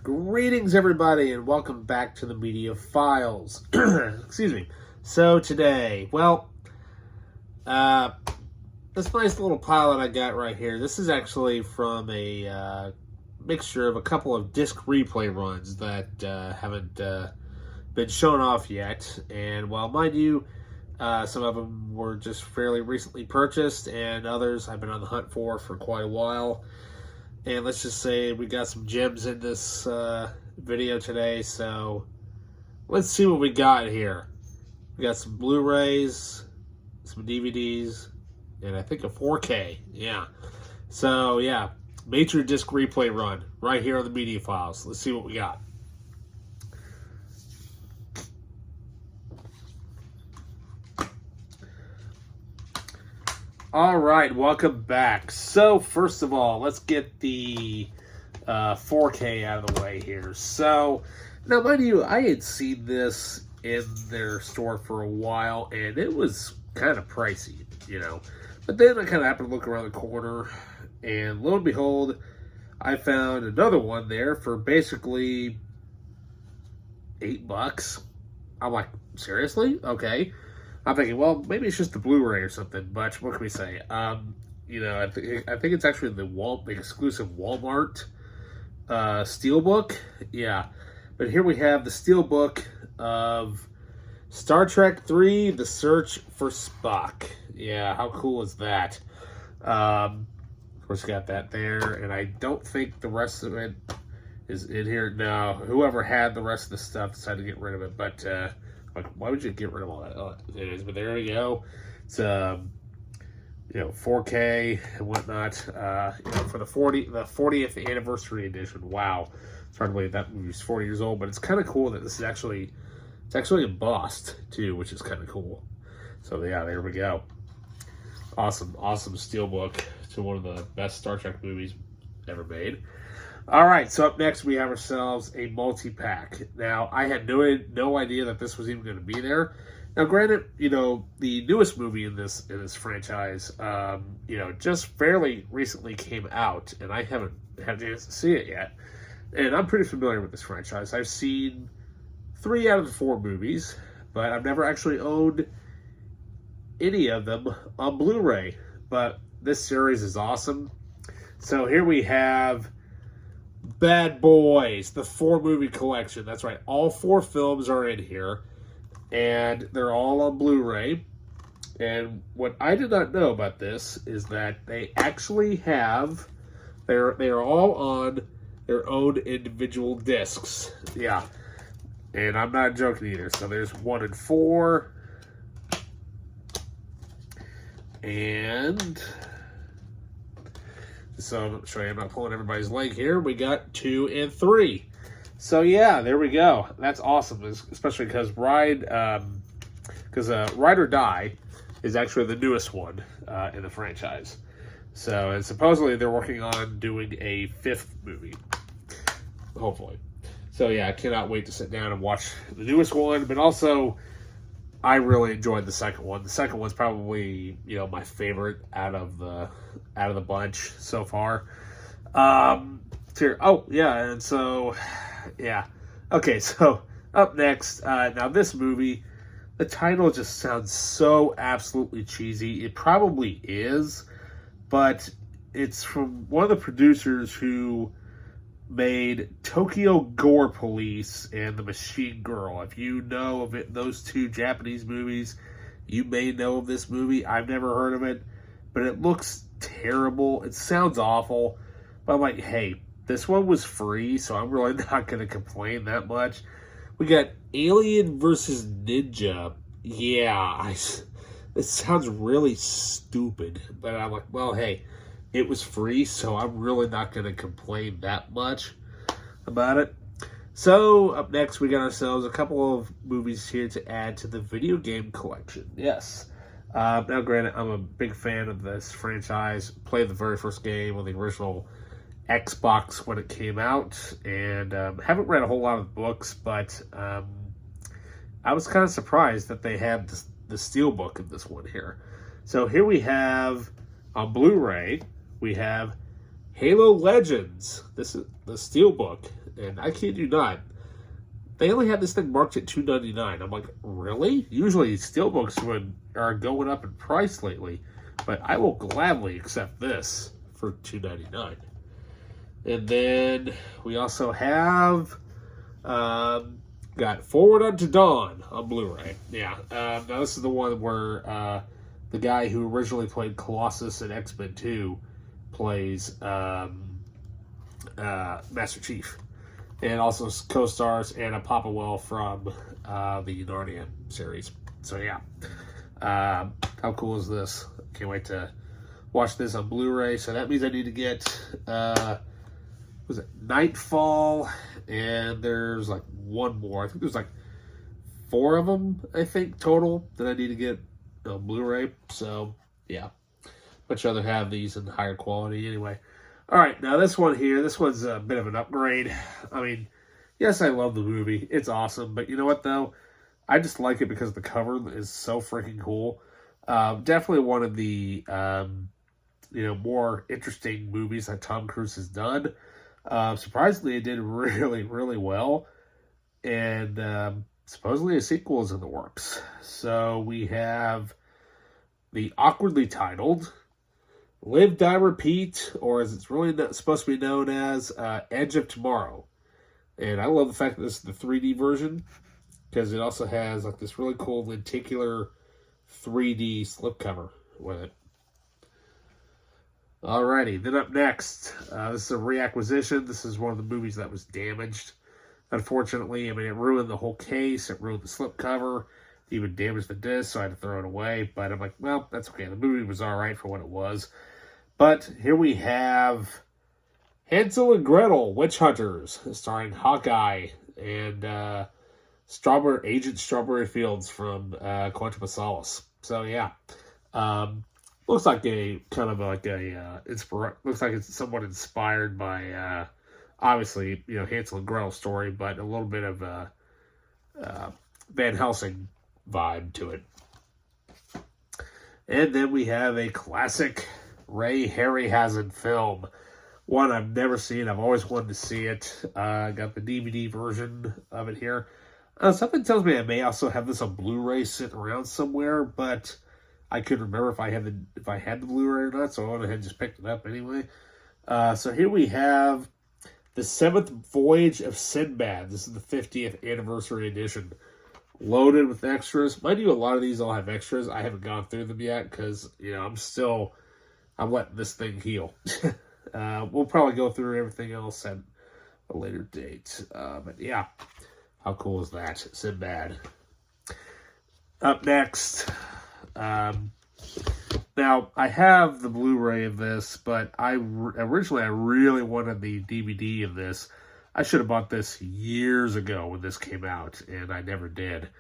Greetings, everybody, and welcome back to the Media Files. Excuse me. So today, this nice little pilot I got right here, this is actually from a mixture of a couple of disc replay runs that haven't been shown off yet. And while, mind you, some of them were just fairly recently purchased, and others I've been on the hunt for quite a while. And let's just say we got some gems in this video today, so let's see what we got here. We got some Blu-rays, some DVDs, and I think a 4K. Yeah. So, yeah, major disc replay run right here on the Media Files. Let's see what we got. All right, welcome back. So, first of all, let's get the 4K out of the way here. So, now, mind you, I had seen this in their store for a while, and it was kind of pricey, you know. But then I kind of happened to look around the corner, and lo and behold, I found another one there for basically $8. I'm like, seriously? Okay. I'm thinking, well, maybe it's just the Blu-ray or something, but what can we say? You know, I think it's actually the exclusive Walmart Steelbook. Yeah. But here we have the Steelbook of Star Trek III, The Search for Spock. Yeah, how cool is that? Of course, got that there, and I don't think the rest of it is in here. No, whoever had the rest of the stuff decided to get rid of it, but like, why would you get rid of all that? Oh, it is, but there we go. It's you know, 4K and whatnot. You know, for the 40th anniversary edition. Wow, it's hard to believe that movie's 40 years old, but it's kind of cool that this is actually embossed too, which is kind of cool. So yeah, there we go. Awesome steelbook to one of the best Star Trek movies ever made. All right, so up next we have ourselves a multi-pack. Now, I had no idea that this was even going to be there. Now, granted, you know, the newest movie in this franchise, you know, just fairly recently came out, and I haven't had a chance to see it yet. And I'm pretty familiar with this franchise. I've seen 3 out of the 4 movies, but I've never actually owned any of them on Blu-ray. But this series is awesome. So here we have Bad Boys, the 4-movie collection. That's right, all 4 films are in here, and they're all on Blu-ray. And what I did not know about this is that they actually have, they are all on their own individual discs. Yeah, and I'm not joking either. So there's 1 and 4, and so I'm sure I'm not pulling everybody's leg here. We got 2 and 3. So yeah, there we go. That's awesome, especially because Ride or Die is actually the newest one in the franchise. So, and supposedly they're working on doing a 5th movie, hopefully. So yeah, I cannot wait to sit down and watch the newest one. But also, I really enjoyed the second one. The second one's probably, you know, my favorite out of the bunch so far. Oh yeah, and so yeah. Okay, so up next, now this movie, the title just sounds so absolutely cheesy. It probably is, but it's from one of the producers who made Tokyo Gore Police and The Machine Girl. If you know of it, those 2 Japanese movies, you may know of this movie. I've never heard of it, but it looks terrible. It sounds awful, but I'm like, hey, this one was free, so I'm really not going to complain that much. We got Alien versus Ninja. Yeah, it sounds really stupid, but I'm like, well, hey, it was free, so I'm really not going to complain that much about it. So, up next, we got ourselves a couple of movies here to add to the video game collection. Yes. Now, granted, I'm a big fan of this franchise. Played the very first game on the original Xbox when it came out, and haven't read a whole lot of books, but I was kind of surprised that they had the Steelbook in this one here. So here we have on Blu-ray, we have Halo Legends. This is the Steelbook, and I kid you not, they only had this thing marked at $2.99. I'm like, really? Usually Steelbooks are going up in price lately, but I will gladly accept this for $2.99. And then we also have got Forward Unto Dawn on Blu-ray. Yeah, now this is the one where the guy who originally played Colossus in X-Men 2 plays Master Chief. And also co-stars Anna Popplewell from the Narnia series. So yeah, how cool is this? Can't wait to watch this on Blu-ray. So that means I need to get, was it Nightfall? And there's like one more. I think there's like 4 of them, I think, total that I need to get on Blu-ray. So yeah, much rather have these in higher quality anyway. All right, now this one here, this one's a bit of an upgrade. I mean, yes, I love the movie. It's awesome. But you know what, though? I just like it because the cover is so freaking cool. Definitely one of the, more interesting movies that Tom Cruise has done. Surprisingly, it did really, really well. And supposedly a sequel is in the works. So we have the awkwardly titled Live, Die, Repeat, or as it's really supposed to be known as, Edge of Tomorrow. And I love the fact that this is the 3D version, because it also has like this really cool lenticular 3D slipcover with it. Alrighty, then up next, this is a reacquisition. This is one of the movies that was damaged. Unfortunately, I mean, it ruined the whole case, it ruined the slipcover, even damaged the disc, so I had to throw it away. But I'm like, well, that's okay. The movie was alright for what it was. But here we have Hansel and Gretel, Witch Hunters, starring Hawkeye and Agent Strawberry Fields from Quantum of Solace. So yeah, looks like looks like it's somewhat inspired by obviously Hansel and Gretel story, but a little bit of Van Helsing vibe to it. And then we have a classic Ray Harryhausen film. One I've never seen. I've always wanted to see it. I got the DVD version of it here. Something tells me I may also have this on Blu-ray sitting around somewhere, but I couldn't remember if I had the Blu-ray or not, so I went ahead and just picked it up anyway. So here we have The Seventh Voyage of Sinbad. This is the 50th anniversary edition. Loaded with extras. Mind you, a lot of these all have extras. I haven't gone through them yet because, I'm letting this thing heal. We'll probably go through everything else at a later date. But yeah, how cool is that? Sinbad. Up next. Now, I have the Blu-ray of this, but originally I really wanted the DVD of this. I should have bought this years ago when this came out, and I never did.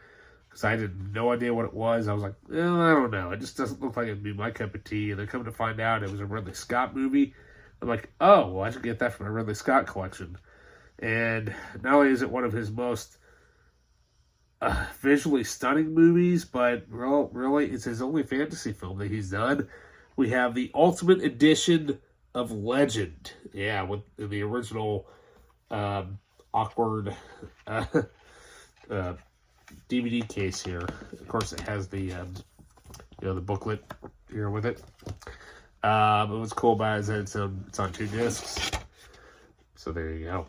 Because I had no idea what it was. I was like, I don't know. It just doesn't look like it'd be my cup of tea. And then come to find out it was a Ridley Scott movie. I'm like, oh, well, I should get that from my Ridley Scott collection. And not only is it one of his most visually stunning movies, but really, it's his only fantasy film that he's done. We have the Ultimate Edition of Legend. Yeah, with the original awkward DVD case here. Of course, it has the the booklet here with it. But what's cool about it is that it's on 2 discs. So there you go.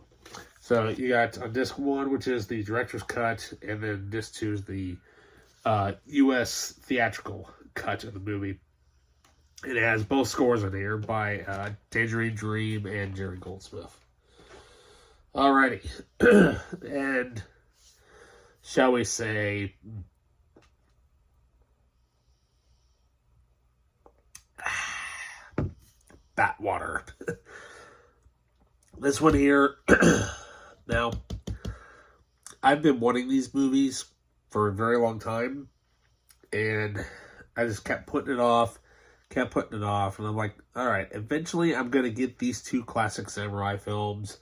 So you got on disc 1, which is the director's cut, and then disc 2 is the U.S. theatrical cut of the movie. It has both scores in here by Tangerine Dream and Jerry Goldsmith. Alrighty. And shall we say, Batwater. This one here, now, I've been wanting these movies for a very long time, and I just kept putting it off, and I'm like, alright, eventually I'm going to get these 2 classic samurai films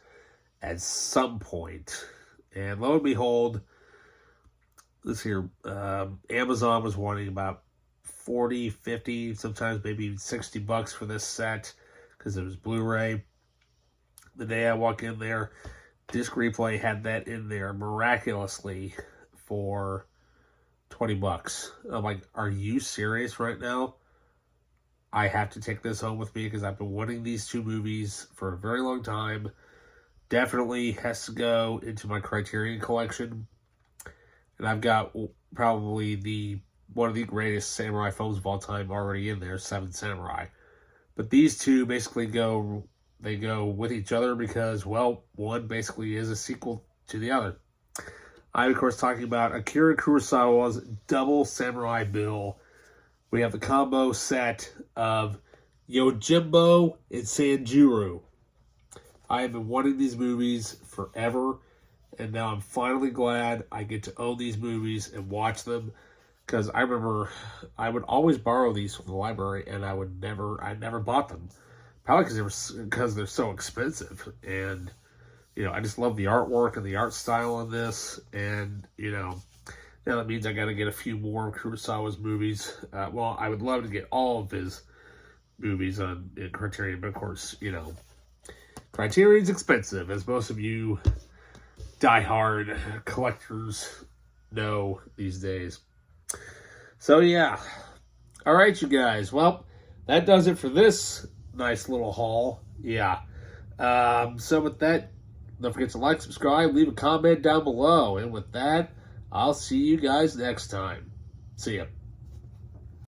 at some point. And lo and behold, this here, Amazon was wanting about 40, 50, sometimes maybe even $60 for this set, because it was Blu-ray. the day I walk in there, Disc Replay had that in there miraculously for $20. I'm like, are you serious right now? I have to take this home with me because I've been wanting these two movies for a very long time. Definitely has to go into my Criterion collection. And I've got probably one of the greatest samurai films of all time already in there, Seven Samurai. But these two basically go with each other because, well, one basically is a sequel to the other. I'm, of course, talking about Akira Kurosawa's Double Samurai Bill. We have the combo set of Yojimbo and Sanjuro. I have been wanting these movies forever, and now I'm finally glad I get to own these movies and watch them. Because I remember I would always borrow these from the library, and I never bought them. Probably because they're so expensive. And, I just love the artwork and the art style on this. And, now that means I got to get a few more of Kurosawa's movies. Well, I would love to get all of his movies in Criterion, but of course, Criterion's expensive, as most of you diehard collectors know these days. So, yeah. All right, you guys. Well, that does it for this nice little haul. Yeah. So, with that, don't forget to like, subscribe, leave a comment down below. And with that, I'll see you guys next time. See ya.